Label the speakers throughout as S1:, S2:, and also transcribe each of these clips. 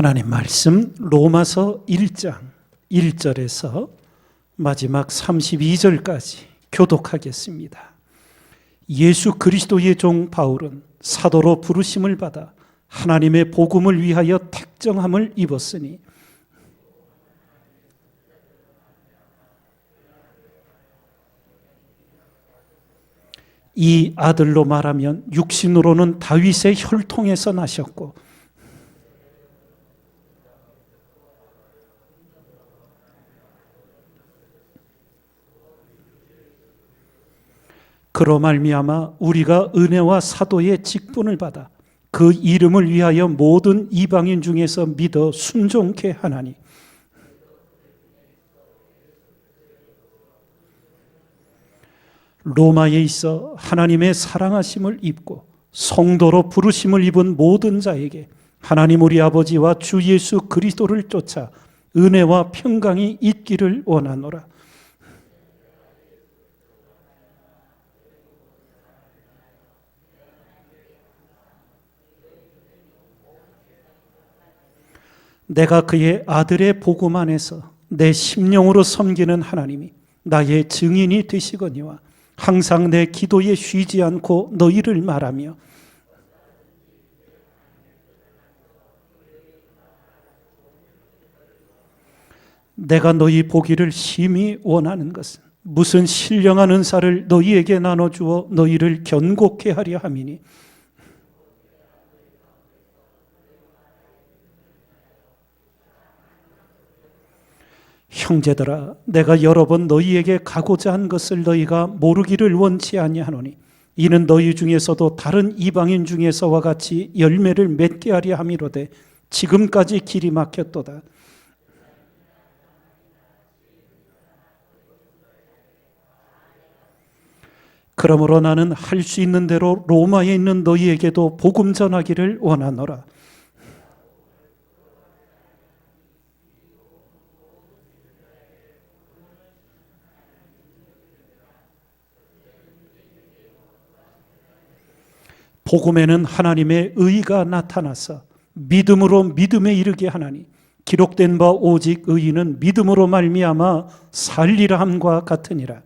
S1: 하나님 말씀 로마서 1장 1절에서 마지막 32절까지 교독하겠습니다. 예수 그리스도의 종 바울은 사도로 부르심을 받아 하나님의 복음을 위하여 택정함을 입었으니 이 아들로 말하면 육신으로는 다윗의 혈통에서 나셨고 그로 말미암아 우리가 은혜와 사도의 직분을 받아 그 이름을 위하여 모든 이방인 중에서 믿어 순종케 하나니 로마에 있어 하나님의 사랑하심을 입고 성도로 부르심을 입은 모든 자에게 하나님 우리 아버지와 주 예수 그리스도를 쫓아 은혜와 평강이 있기를 원하노라. 내가 그의 아들의 복음 안에서 내 심령으로 섬기는 하나님이 나의 증인이 되시거니와 항상 내 기도에 쉬지 않고 너희를 말하며 내가 너희 보기를 심히 원하는 것은 무슨 신령한 은사를 너희에게 나눠주어 너희를 견고케 하려 함이니 형제들아 내가 여러 번 너희에게 가고자 한 것을 너희가 모르기를 원치 아니하노니 이는 너희 중에서도 다른 이방인 중에서와 같이 열매를 맺게 하려 함이로되 지금까지 길이 막혔도다. 그러므로 나는 할 수 있는 대로 로마에 있는 너희에게도 복음 전하기를 원하노라. 복음에는 하나님의 의가 나타나서 믿음으로 믿음에 이르게 하나니 기록된 바 오직 의인은 믿음으로 말미암아 살리라 함과 같으니라.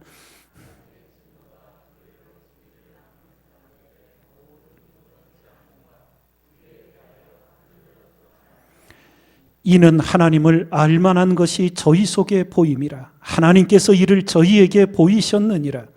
S1: 이는 하나님을 알만한 것이 저희 속에 보임이라. 하나님께서 이를 저희에게 보이셨느니라.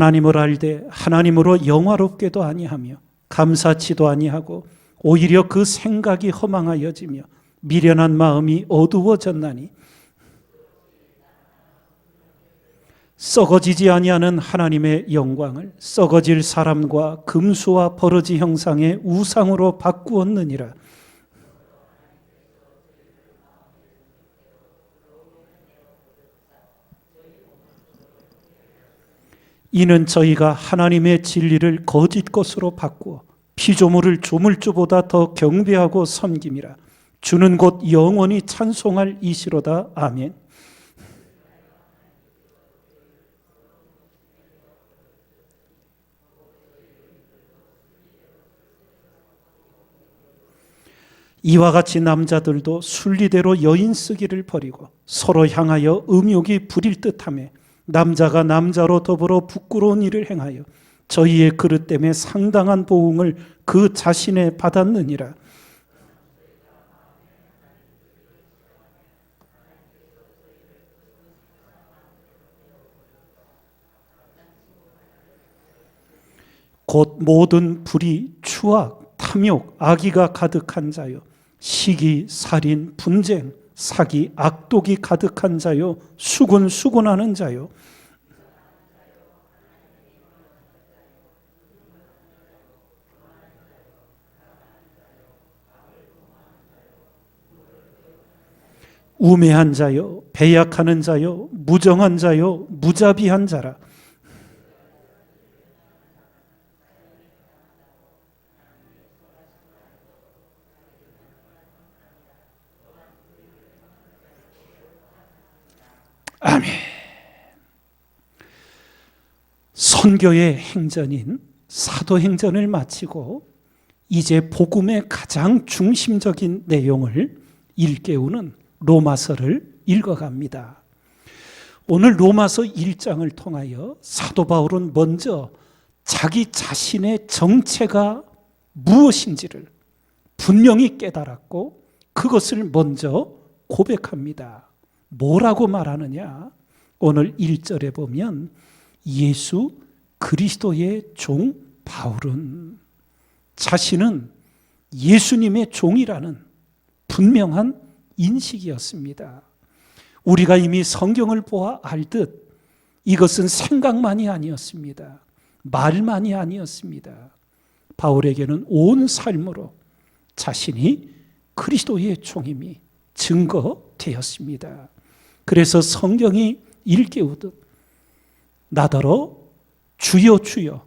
S1: 하나님을 알되 하나님으로 영화롭게도 아니하며 감사치도 아니하고 오히려 그 생각이 허망하여지며 미련한 마음이 어두워졌나니 썩어지지 아니하는 하나님의 영광을 썩어질 사람과 금수와 버러지 형상의 우상으로 바꾸었느니라. 이는 저희가 하나님의 진리를 거짓 것으로 바꾸어 피조물을 조물주보다 더 경배하고 섬김이라. 주는 곧 영원히 찬송할 이시로다. 아멘. 이와 같이 남자들도 순리대로 여인 쓰기를 버리고 서로 향하여 음욕이 부릴 듯하며 남자가 남자로 더불어 부끄러운 일을 행하여 저희의 그릇 때문에 상당한 보응을 그 자신에 받았느니라. 곧 모든 불의, 추악, 탐욕, 악의가 가득한 자요 시기, 살인, 분쟁, 사기, 악독이 가득한 자요 수군수군하는 자요 우매한 자요 배약하는 자요 무정한 자요 무자비한 자라. 아멘. 선교의 행전인 사도행전을 마치고 이제 복음의 가장 중심적인 내용을 일깨우는 로마서를 읽어갑니다. 오늘 로마서 1장을 통하여 사도 바울은 먼저 자기 자신의 정체가 무엇인지를 분명히 깨달았고 그것을 먼저 고백합니다. 뭐라고 말하느냐? 오늘 1절에 보면 예수 그리스도의 종 바울은, 자신은 예수님의 종이라는 분명한 인식이었습니다. 우리가 이미 성경을 보아 알듯 이것은 생각만이 아니었습니다. 말만이 아니었습니다. 바울에게는 온 삶으로 자신이 그리스도의 종임이 증거되었습니다. 그래서 성경이 일깨우듯 나더러 주여 주여,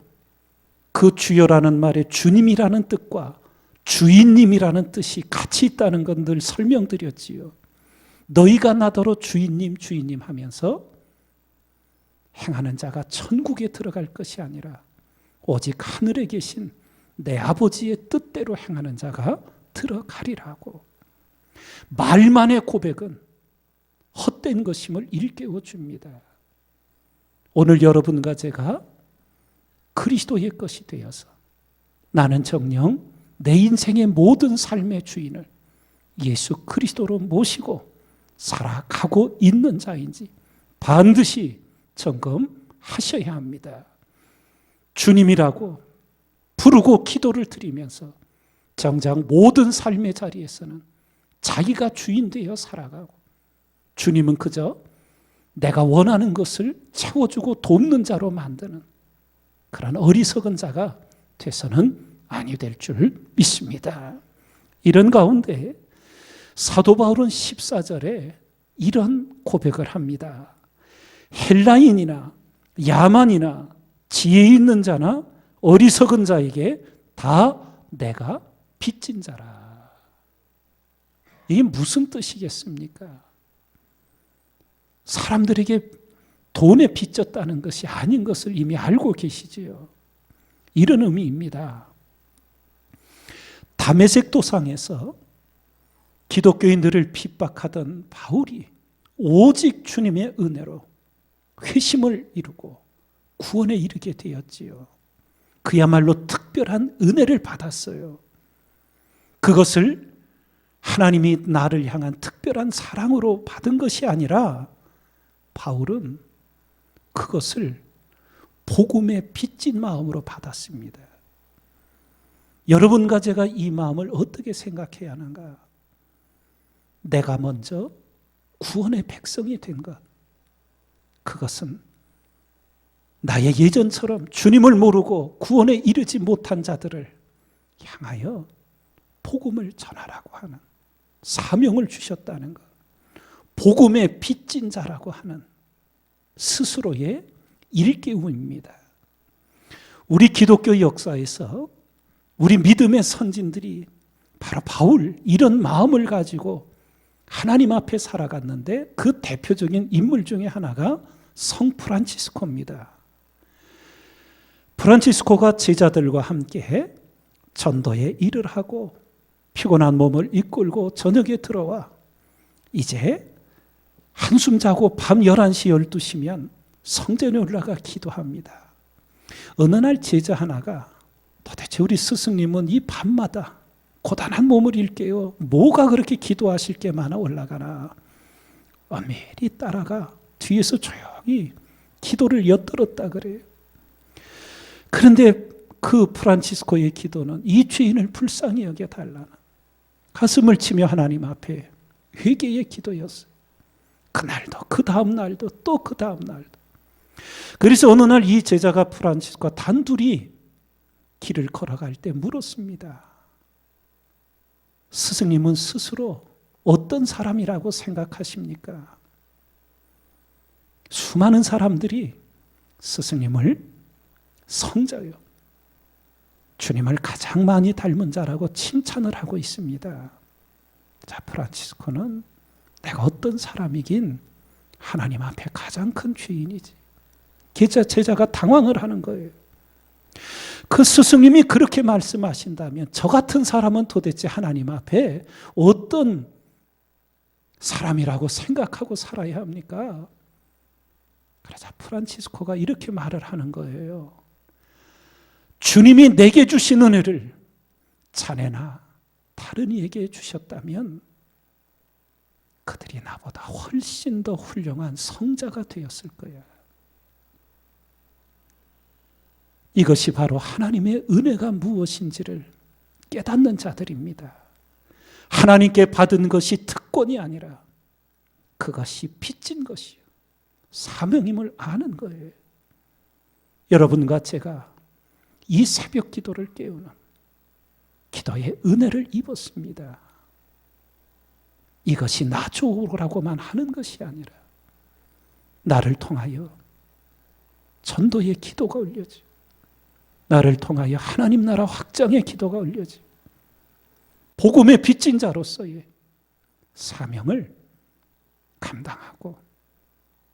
S1: 그 주여라는 말에 주님이라는 뜻과 주인님이라는 뜻이 같이 있다는 건 늘 설명드렸지요. 너희가 나더러 주인님 주인님 하면서 행하는 자가 천국에 들어갈 것이 아니라 오직 하늘에 계신 내 아버지의 뜻대로 행하는 자가 들어가리라고. 말만의 고백은 헛된 것임을 일깨워 줍니다. 오늘 여러분과 제가 그리스도의 것이 되어서 나는 정녕 내 인생의 모든 삶의 주인을 예수 그리스도로 모시고 살아가고 있는 자인지 반드시 점검하셔야 합니다. 주님이라고 부르고 기도를 드리면서 정작 모든 삶의 자리에서는 자기가 주인 되어 살아가고, 주님은 그저 내가 원하는 것을 채워주고 돕는 자로 만드는 그런 어리석은 자가 돼서는 아니 될 줄 믿습니다. 이런 가운데 사도 바울은 14절에 이런 고백을 합니다. 헬라인이나 야만이나 지혜 있는 자나 어리석은 자에게 다 내가 빚진 자라. 이게 무슨 뜻이겠습니까? 사람들에게 돈에 빚졌다는 것이 아닌 것을 이미 알고 계시지요. 이런 의미입니다. 다메섹 도상에서 기독교인들을 핍박하던 바울이 오직 주님의 은혜로 회심을 이루고 구원에 이르게 되었지요. 그야말로 특별한 은혜를 받았어요. 그것을 하나님이 나를 향한 특별한 사랑으로 받은 것이 아니라 바울은 그것을 복음에 빚진 마음으로 받았습니다. 여러분과 제가 이 마음을 어떻게 생각해야 하는가? 내가 먼저 구원의 백성이 된 것, 그것은 나의 예전처럼 주님을 모르고 구원에 이르지 못한 자들을 향하여 복음을 전하라고 하는 사명을 주셨다는 것, 복음에 빚진 자라고 하는 스스로의 일깨움입니다. 우리 기독교 역사에서 우리 믿음의 선진들이 바로 바울, 이런 마음을 가지고 하나님 앞에 살아갔는데 그 대표적인 인물 중에 하나가 성 프란치스코입니다. 프란치스코가 제자들과 함께 전도에 일을 하고 피곤한 몸을 이끌고 저녁에 들어와 이제 한숨 자고 밤 11시 12시면 성전에 올라가 기도합니다. 어느 날 제자 하나가 도대체 우리 스승님은 이 밤마다 고단한 몸을 일깨워 뭐가 그렇게 기도하실 게 많아 올라가나, 엄밀히 따라가 뒤에서 조용히 기도를 엿들었다 그래요. 그런데 그 프란치스코의 기도는 이 죄인을 불쌍히 여겨달라는 가슴을 치며 하나님 앞에 회개의 기도였어요. 그날도 그 다음 날도 또 그 다음 날도. 그래서 어느 날 이 제자가 프란치스코와 단둘이 길을 걸어갈 때 물었습니다. 스승님은 스스로 어떤 사람이라고 생각하십니까? 수많은 사람들이 스승님을 성자요, 주님을 가장 많이 닮은 자라고 칭찬을 하고 있습니다. 자, 프란치스코는 내가 어떤 사람이긴 하나님 앞에 가장 큰 죄인이지. 제자가 당황을 하는 거예요. 그 스승님이 그렇게 말씀하신다면 저 같은 사람은 도대체 하나님 앞에 어떤 사람이라고 생각하고 살아야 합니까? 그러자 프란치스코가 이렇게 말을 하는 거예요. 주님이 내게 주신 은혜를 자네나 다른 이에게 주셨다면 그들이 나보다 훨씬 더 훌륭한 성자가 되었을 거야. 이것이 바로 하나님의 은혜가 무엇인지를 깨닫는 자들입니다. 하나님께 받은 것이 특권이 아니라 그것이 빚진 것이요, 사명임을 아는 거예요. 여러분과 제가 이 새벽 기도를 깨우는 기도의 은혜를 입었습니다. 이것이 나 좋으라고만 하는 것이 아니라 나를 통하여 전도의 기도가 올려지고 나를 통하여 하나님 나라 확장의 기도가 올려지고 복음의 빚진 자로서의 사명을 감당하고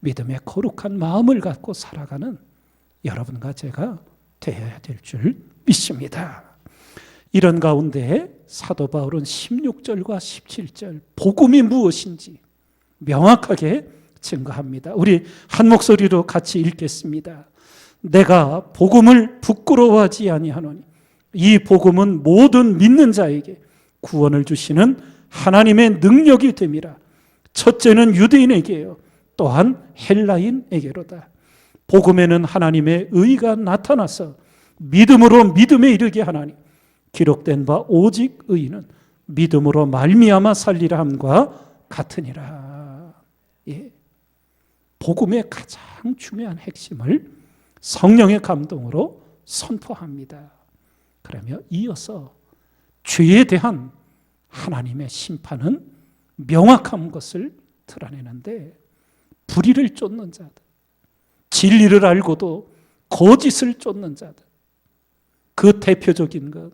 S1: 믿음의 거룩한 마음을 갖고 살아가는 여러분과 제가 되어야 될 줄 믿습니다. 이런 가운데 사도 바울은 16절과 17절 복음이 무엇인지 명확하게 증거합니다. 우리 한 목소리로 같이 읽겠습니다. 내가 복음을 부끄러워하지 아니하노니 이 복음은 모든 믿는 자에게 구원을 주시는 하나님의 능력이 됨이라. 첫째는 유대인에게요, 또한 헬라인에게로다. 복음에는 하나님의 의가 나타나서 믿음으로 믿음에 이르게 하나니 기록된 바 오직 의인은 믿음으로 말미암아 살리라 함과 같으니라. 예. 복음의 가장 중요한 핵심을 성령의 감동으로 선포합니다. 그러며 이어서 죄에 대한 하나님의 심판은 명확한 것을 드러내는데, 불의를 쫓는 자들, 진리를 알고도 거짓을 쫓는 자들, 그 대표적인 것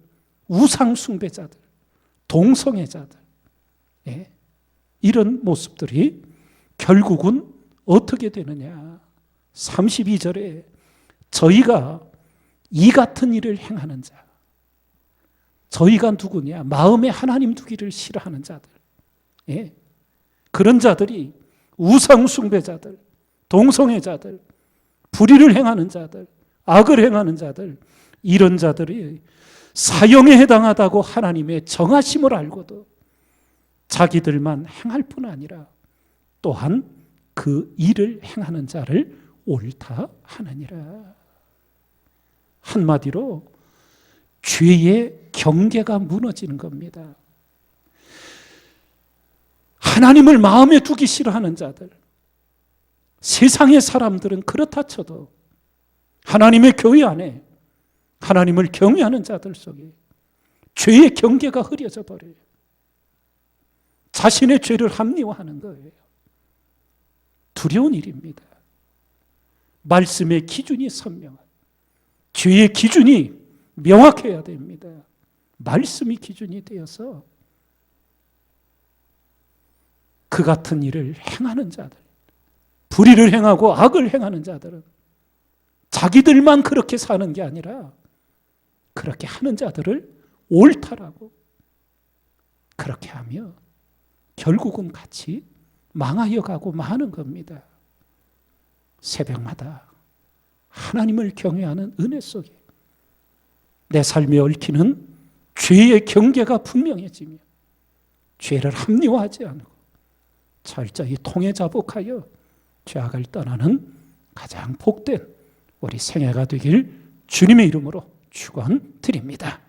S1: 우상 숭배자들, 동성애자들, 예, 이런 모습들이 결국은 어떻게 되느냐. 32절에 저희가 이 같은 일을 행하는 자, 저희가 누구냐? 마음에 하나님 두기를 싫어하는 자들, 예, 그런 자들이 우상 숭배자들, 동성애자들, 불의를 행하는 자들, 악을 행하는 자들, 이런 자들이 사형에 해당하다고 하나님의 정하심을 알고도 자기들만 행할 뿐 아니라 또한 그 일을 행하는 자를 옳다 하느니라. 한마디로 죄의 경계가 무너지는 겁니다. 하나님을 마음에 두기 싫어하는 자들, 세상의 사람들은 그렇다 쳐도 하나님의 교회 안에 하나님을 경외하는 자들 속에 죄의 경계가 흐려져 버려요. 자신의 죄를 합리화하는 거예요. 두려운 일입니다. 말씀의 기준이 선명한, 죄의 기준이 명확해야 됩니다. 말씀이 기준이 되어서 그 같은 일을 행하는 자들, 불의를 행하고 악을 행하는 자들은 자기들만 그렇게 사는 게 아니라 그렇게 하는 자들을 옳다라고, 그렇게 하며 결국은 같이 망하여 가고 마는 겁니다. 새벽마다 하나님을 경외하는 은혜 속에 내 삶에 얽히는 죄의 경계가 분명해지며 죄를 합리화하지 않고 철저히 통회자복하여 죄악을 떠나는 가장 복된 우리 생애가 되길 주님의 이름으로 축원드립니다.